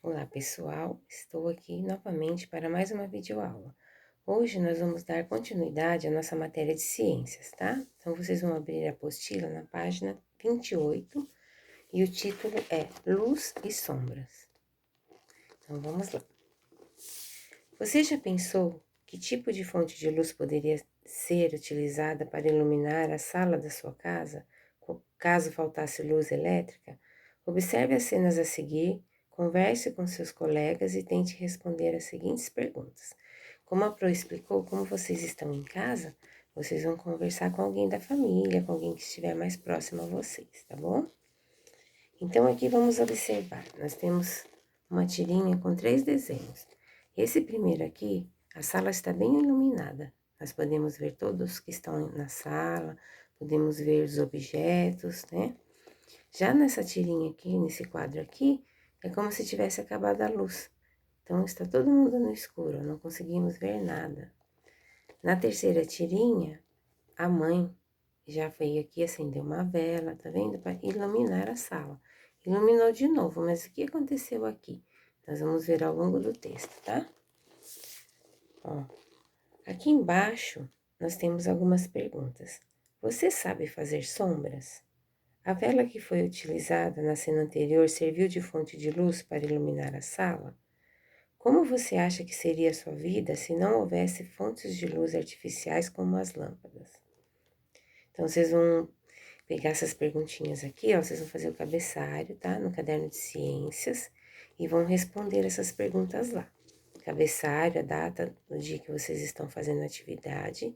Olá pessoal, estou aqui novamente para mais uma videoaula. Hoje nós vamos dar continuidade à nossa matéria de ciências, tá? Então vocês vão abrir a apostila na página 28 e o título é Luz e Sombras. Então vamos lá. Você já pensou que tipo de fonte de luz poderia ser utilizada para iluminar a sala da sua casa, caso faltasse luz elétrica? Observe as cenas a seguir, converse com seus colegas e tente responder as seguintes perguntas. Como a Pro explicou, como vocês estão em casa, vocês vão conversar com alguém da família, com alguém que estiver mais próximo a vocês, tá bom? Então, aqui vamos observar. Nós temos uma tirinha com 3 desenhos. Esse primeiro aqui, a sala está bem iluminada. Nós podemos ver todos que estão na sala, podemos ver os objetos, né? Já nessa tirinha aqui, nesse quadro aqui, é como se tivesse acabado a luz. Então, está todo mundo no escuro, não conseguimos ver nada. Na terceira tirinha, a mãe já veio aqui acender uma vela, tá vendo? Para iluminar a sala. Iluminou de novo, mas o que aconteceu aqui? Nós vamos ver ao longo do texto, tá? Ó, aqui embaixo nós temos algumas perguntas. Você sabe fazer sombras? A vela que foi utilizada na cena anterior serviu de fonte de luz para iluminar a sala? Como você acha que seria a sua vida se não houvesse fontes de luz artificiais como as lâmpadas? Então, vocês vão pegar essas perguntinhas aqui, ó, vocês vão fazer o cabeçalho, tá? No caderno de ciências e vão responder essas perguntas lá. Cabeçalho, a data do dia que vocês estão fazendo a atividade.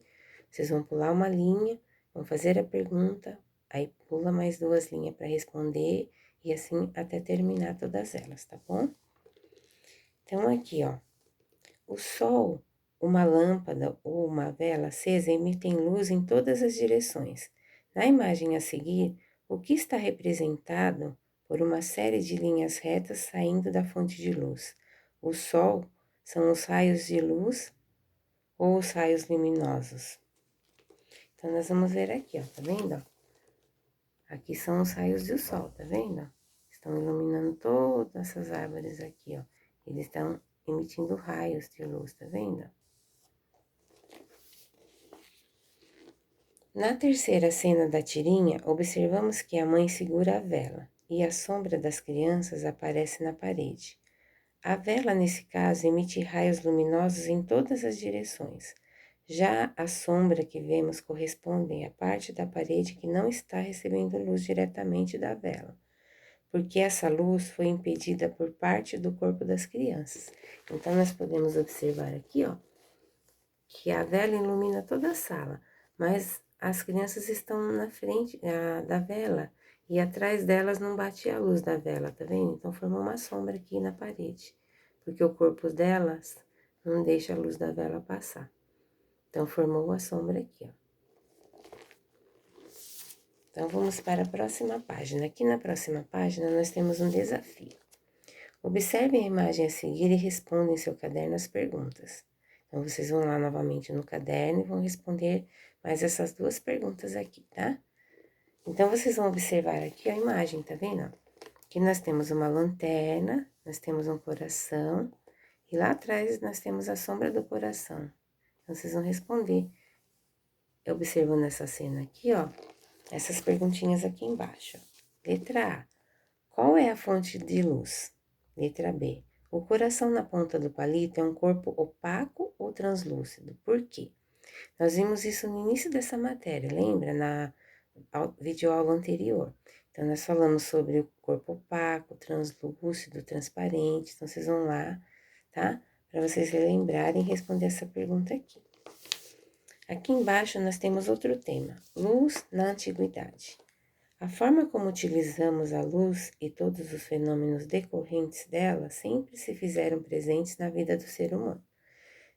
Vocês vão pular uma linha, vão fazer a pergunta, aí pula mais 2 linhas para responder e assim até terminar todas elas, tá bom? Então, aqui, ó, o sol, uma lâmpada ou uma vela acesa emitem luz em todas as direções. Na imagem a seguir, o que está representado por uma série de linhas retas saindo da fonte de luz? O sol são os raios de luz ou os raios luminosos? Então, nós vamos ver aqui, ó, tá vendo? Aqui são os raios do sol, tá vendo? Estão iluminando todas essas árvores aqui, ó. Eles estão emitindo raios de luz, tá vendo? Na terceira cena da tirinha, observamos que a mãe segura a vela e a sombra das crianças aparece na parede. A vela, nesse caso, emite raios luminosos em todas as direções. Já a sombra que vemos corresponde à parte da parede que não está recebendo luz diretamente da vela, porque essa luz foi impedida por parte do corpo das crianças. Então, nós podemos observar aqui, ó, que a vela ilumina toda a sala, mas as crianças estão na frente da vela e atrás delas não bate a luz da vela, tá vendo? Então, formou uma sombra aqui na parede, porque o corpo delas não deixa a luz da vela passar. Então, formou a sombra aqui, ó. Então, vamos para a próxima página. Aqui na próxima página, nós temos um desafio. Observe a imagem a seguir e responda em seu caderno as perguntas. Então, vocês vão lá novamente no caderno e vão responder mais essas 2 perguntas aqui, tá? Então, vocês vão observar aqui a imagem, tá vendo? Aqui nós temos uma lanterna, nós temos um coração, e lá atrás nós temos a sombra do coração. Então, vocês vão responder, observando essa cena aqui, ó, essas perguntinhas aqui embaixo. Letra A. Qual é a fonte de luz? Letra B. O coração na ponta do palito é um corpo opaco ou translúcido? Por quê? Nós vimos isso no início dessa matéria, lembra? Na videoaula anterior. Então, nós falamos sobre o corpo opaco, translúcido, transparente. Então, vocês vão lá, tá? Para vocês relembrarem e responder essa pergunta aqui. Aqui embaixo nós temos outro tema, luz na antiguidade. A forma como utilizamos a luz e todos os fenômenos decorrentes dela sempre se fizeram presentes na vida do ser humano.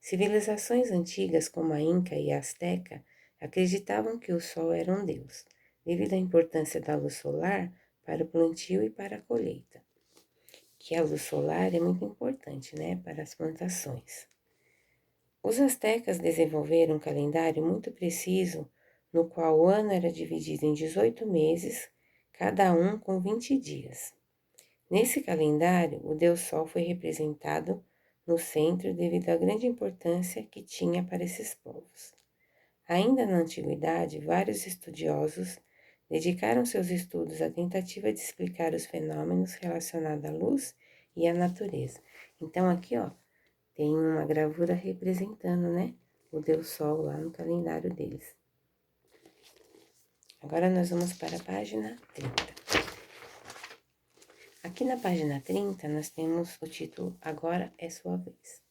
Civilizações antigas como a Inca e a Azteca acreditavam que o sol era um deus, devido à importância da luz solar para o plantio e para a colheita. Que a luz solar é muito importante, né, para as plantações. Os astecas desenvolveram um calendário muito preciso, no qual o ano era dividido em 18 meses, cada um com 20 dias. Nesse calendário, o Deus Sol foi representado no centro devido à grande importância que tinha para esses povos. Ainda na antiguidade, vários estudiosos dedicaram seus estudos à tentativa de explicar os fenômenos relacionados à luz e à natureza. Então aqui, ó, tem uma gravura representando, né, o Deus Sol lá no calendário deles. Agora nós vamos para a página 30. Aqui na página 30, nós temos o título Agora é sua vez.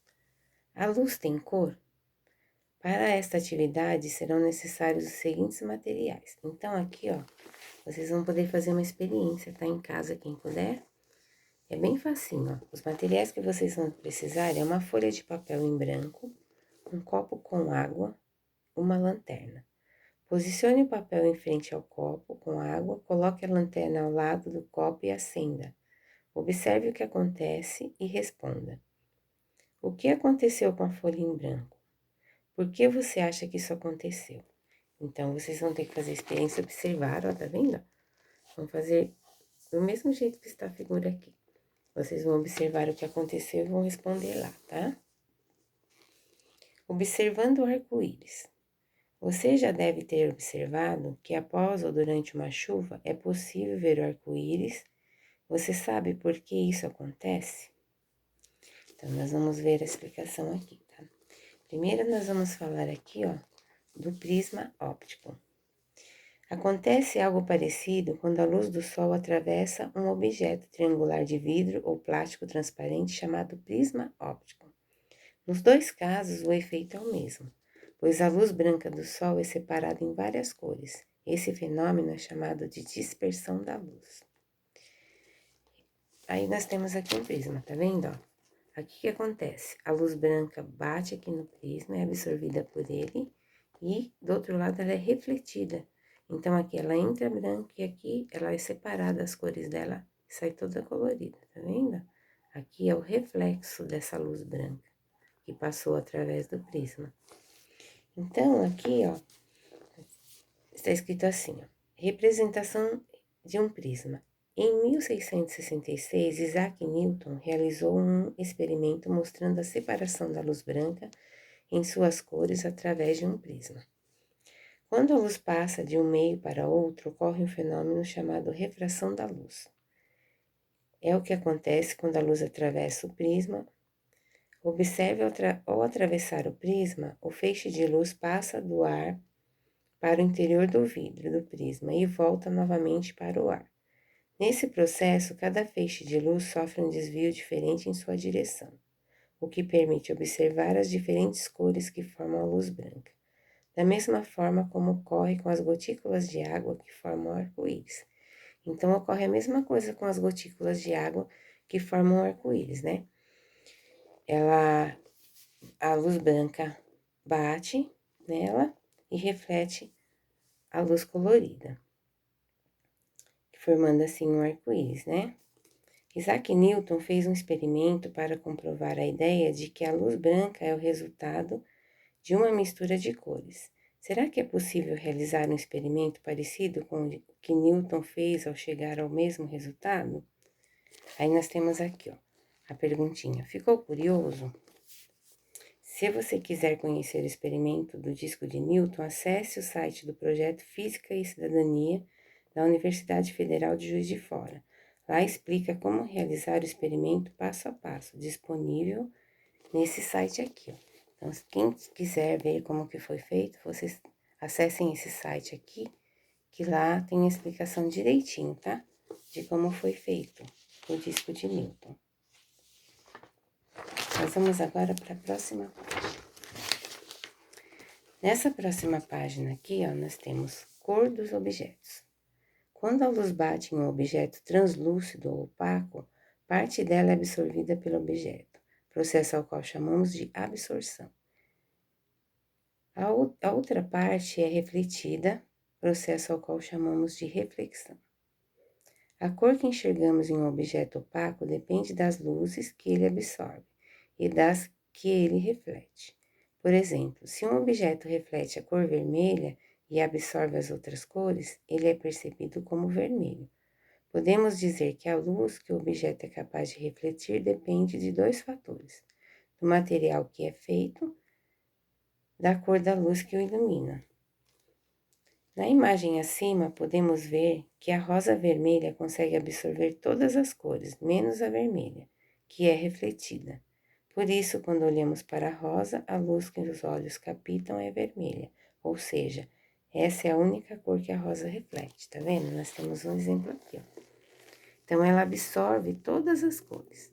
A luz tem cor? Para esta atividade serão necessários os seguintes materiais. Então, aqui, ó, vocês vão poder fazer uma experiência, tá? Em casa, quem puder. É bem facinho, ó. Os materiais que vocês vão precisar é uma folha de papel em branco, um copo com água, uma lanterna. Posicione o papel em frente ao copo com água, coloque a lanterna ao lado do copo e acenda. Observe o que acontece e responda. O que aconteceu com a folha em branco? Por que você acha que isso aconteceu? Então, vocês vão ter que fazer a experiência observar, ó, tá vendo? Vão fazer do mesmo jeito que está a figura aqui. Vocês vão observar o que aconteceu e vão responder lá, tá? Observando o arco-íris. Você já deve ter observado que após ou durante uma chuva é possível ver o arco-íris. Você sabe por que isso acontece? Então, nós vamos ver a explicação aqui, tá? Primeiro, nós vamos falar aqui, ó, do prisma óptico. Acontece algo parecido quando a luz do sol atravessa um objeto triangular de vidro ou plástico transparente chamado prisma óptico. Nos dois casos, o efeito é o mesmo, pois a luz branca do sol é separada em várias cores. Esse fenômeno é chamado de dispersão da luz. Aí nós temos aqui um prisma, tá vendo, ó? Aqui o que acontece? A luz branca bate aqui no prisma, é absorvida por ele e do outro lado ela é refletida. Então aqui ela entra branca e aqui ela é separada, as cores dela sai toda colorida, tá vendo? Aqui é o reflexo dessa luz branca que passou através do prisma. Então aqui, ó, está escrito assim, ó, representação de um prisma. Em 1666, Isaac Newton realizou um experimento mostrando a separação da luz branca em suas cores através de um prisma. Quando a luz passa de um meio para outro, ocorre um fenômeno chamado refração da luz. É o que acontece quando a luz atravessa o prisma. Observe ao atravessar o prisma, o feixe de luz passa do ar para o interior do vidro do prisma e volta novamente para o ar. Nesse processo, cada feixe de luz sofre um desvio diferente em sua direção, o que permite observar as diferentes cores que formam a luz branca, da mesma forma como ocorre com as gotículas de água que formam o arco-íris. Então, ocorre a mesma coisa com as gotículas de água que formam o arco-íris, né? A luz branca bate nela e reflete a luz colorida, formando assim um arco-íris, né? Isaac Newton fez um experimento para comprovar a ideia de que a luz branca é o resultado de uma mistura de cores. Será que é possível realizar um experimento parecido com o que Newton fez ao chegar ao mesmo resultado? Aí nós temos aqui, ó, a perguntinha. Ficou curioso? Se você quiser conhecer o experimento do disco de Newton, acesse o site do Projeto Física e Cidadania da Universidade Federal de Juiz de Fora. Lá explica como realizar o experimento passo a passo, disponível nesse site aqui, ó. Então, quem quiser ver como que foi feito, vocês acessem esse site aqui, que lá tem a explicação direitinho, tá? De como foi feito o disco de Newton. Nós vamos agora para a próxima página. Nessa próxima página aqui, ó, nós temos cor dos objetos. Quando a luz bate em um objeto translúcido ou opaco, parte dela é absorvida pelo objeto, processo ao qual chamamos de absorção. A outra parte é refletida, processo ao qual chamamos de reflexão. A cor que enxergamos em um objeto opaco depende das luzes que ele absorve e das que ele reflete. Por exemplo, se um objeto reflete a cor vermelha e absorve as outras cores, ele é percebido como vermelho. Podemos dizer que a luz que o objeto é capaz de refletir depende de dois fatores: do material que é feito, da cor da luz que o ilumina. Na imagem acima, podemos ver que a rosa vermelha consegue absorver todas as cores, menos a vermelha, que é refletida. Por isso, quando olhamos para a rosa, a luz que os olhos captam é vermelha, ou seja, essa é a única cor que a rosa reflete, tá vendo? Nós temos um exemplo aqui, ó. Então, ela absorve todas as cores,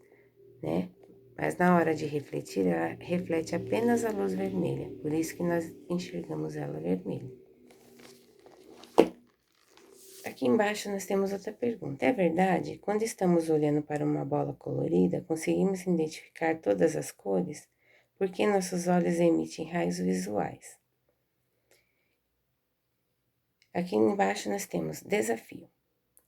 né? Mas na hora de refletir, ela reflete apenas a luz vermelha, por isso que nós enxergamos ela vermelha. Aqui embaixo nós temos outra pergunta. É verdade? Quando estamos olhando para uma bola colorida, conseguimos identificar todas as cores? Porque nossos olhos emitem raios visuais. Aqui embaixo nós temos desafio.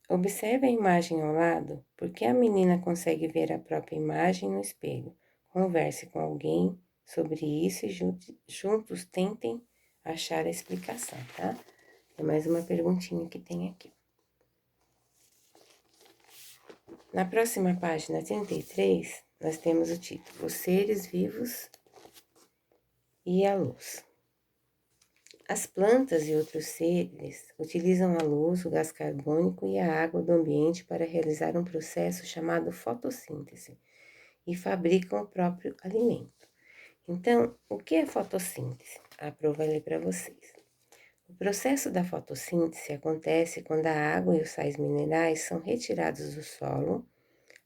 Observe a imagem ao lado, porque a menina consegue ver a própria imagem no espelho. Converse com alguém sobre isso e juntos tentem achar a explicação, tá? É mais uma perguntinha que tem aqui. Na próxima página 33, nós temos o título: Os seres vivos e a luz. As plantas e outros seres utilizam a luz, o gás carbônico e a água do ambiente para realizar um processo chamado fotossíntese e fabricam o próprio alimento. Então, o que é fotossíntese? A Pro vai ler para vocês. O processo da fotossíntese acontece quando a água e os sais minerais são retirados do solo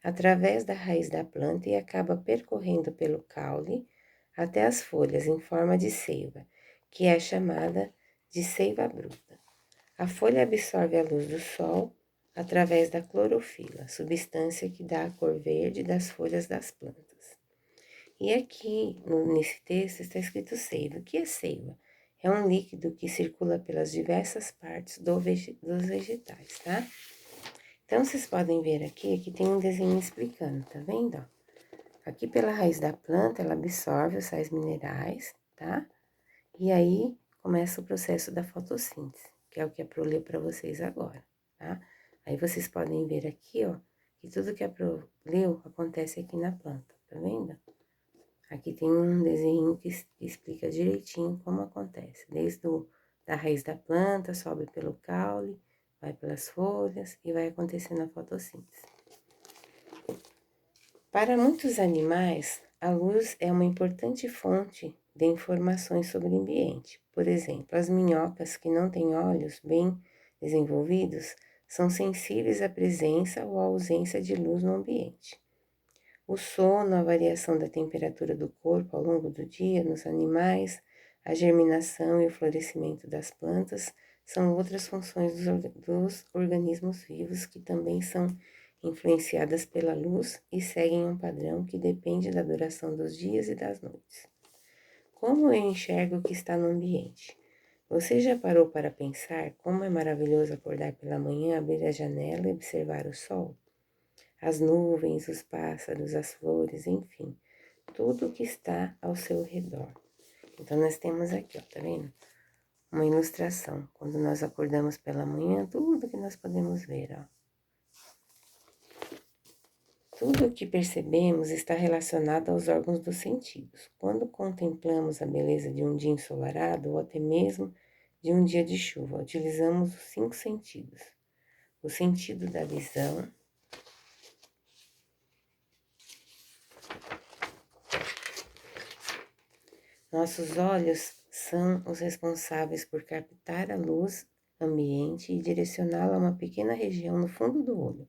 através da raiz da planta e acaba percorrendo pelo caule até as folhas em forma de seiva, que é chamada de seiva bruta. A folha absorve a luz do sol através da clorofila, substância que dá a cor verde das folhas das plantas. E aqui, nesse texto, está escrito seiva. O que é seiva? É um líquido que circula pelas diversas partes dos vegetais, tá? Então, vocês podem ver aqui que tem um desenho explicando, tá vendo? Aqui pela raiz da planta, ela absorve os sais minerais, tá? E aí, começa o processo da fotossíntese, que é o que a Pro leu para vocês agora, tá? Aí, vocês podem ver aqui, ó, que tudo que a Pro leu acontece aqui na planta, tá vendo? Aqui tem um desenho que explica direitinho como acontece, da raiz da planta, sobe pelo caule, vai pelas folhas e vai acontecendo a fotossíntese. Para muitos animais, a luz é uma importante fonte de informações sobre o ambiente. Por exemplo, as minhocas que não têm olhos bem desenvolvidos são sensíveis à presença ou à ausência de luz no ambiente. O sono, a variação da temperatura do corpo ao longo do dia nos animais, a germinação e o florescimento das plantas são outras funções dos organismos vivos que também são influenciadas pela luz e seguem um padrão que depende da duração dos dias e das noites. Como eu enxergo o que está no ambiente? Você já parou para pensar como é maravilhoso acordar pela manhã, abrir a janela e observar o sol? As nuvens, os pássaros, as flores, enfim, tudo que está ao seu redor. Então, nós temos aqui, ó, tá vendo? Uma ilustração. Quando nós acordamos pela manhã, tudo que nós podemos ver, ó. Tudo o que percebemos está relacionado aos órgãos dos sentidos. Quando contemplamos a beleza de um dia ensolarado ou até mesmo de um dia de chuva, utilizamos os 5 sentidos. O sentido da visão, nossos olhos são os responsáveis por captar a luz ambiente e direcioná-la a uma pequena região no fundo do olho.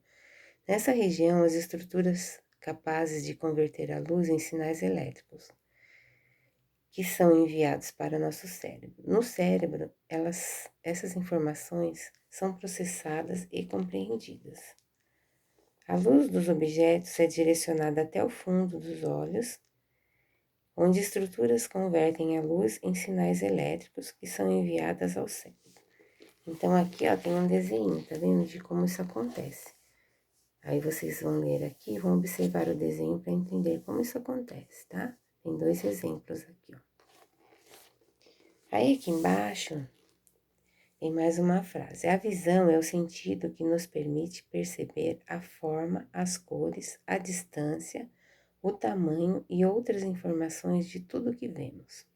Nessa região, as estruturas capazes de converter a luz em sinais elétricos, que são enviados para nosso cérebro. No cérebro, essas informações são processadas e compreendidas. A luz dos objetos é direcionada até o fundo dos olhos, onde estruturas convertem a luz em sinais elétricos que são enviadas ao cérebro. Então, aqui, ó, tem um desenho, tá vendo, de como isso acontece. Aí, vocês vão ler aqui e vão observar o desenho para entender como isso acontece, tá? Tem 2 exemplos aqui, ó. Aí, aqui embaixo, E mais uma frase. A visão é o sentido que nos permite perceber a forma, as cores, a distância, o tamanho e outras informações de tudo que vemos.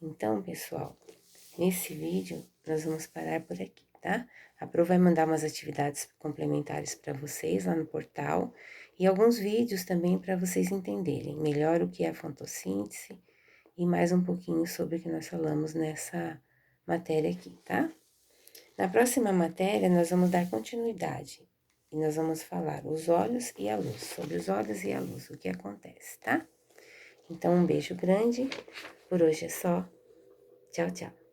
Então, pessoal, nesse vídeo nós vamos parar por aqui, tá? A Pro vai mandar umas atividades complementares para vocês lá no portal e alguns vídeos também para vocês entenderem melhor o que é a fotossíntese e mais um pouquinho sobre o que nós falamos nessa matéria aqui, tá? Na próxima matéria, nós vamos dar continuidade e nós vamos falar os olhos e a luz, sobre os olhos e a luz, o que acontece, tá? Então, um beijo grande, por hoje é só. Tchau, tchau.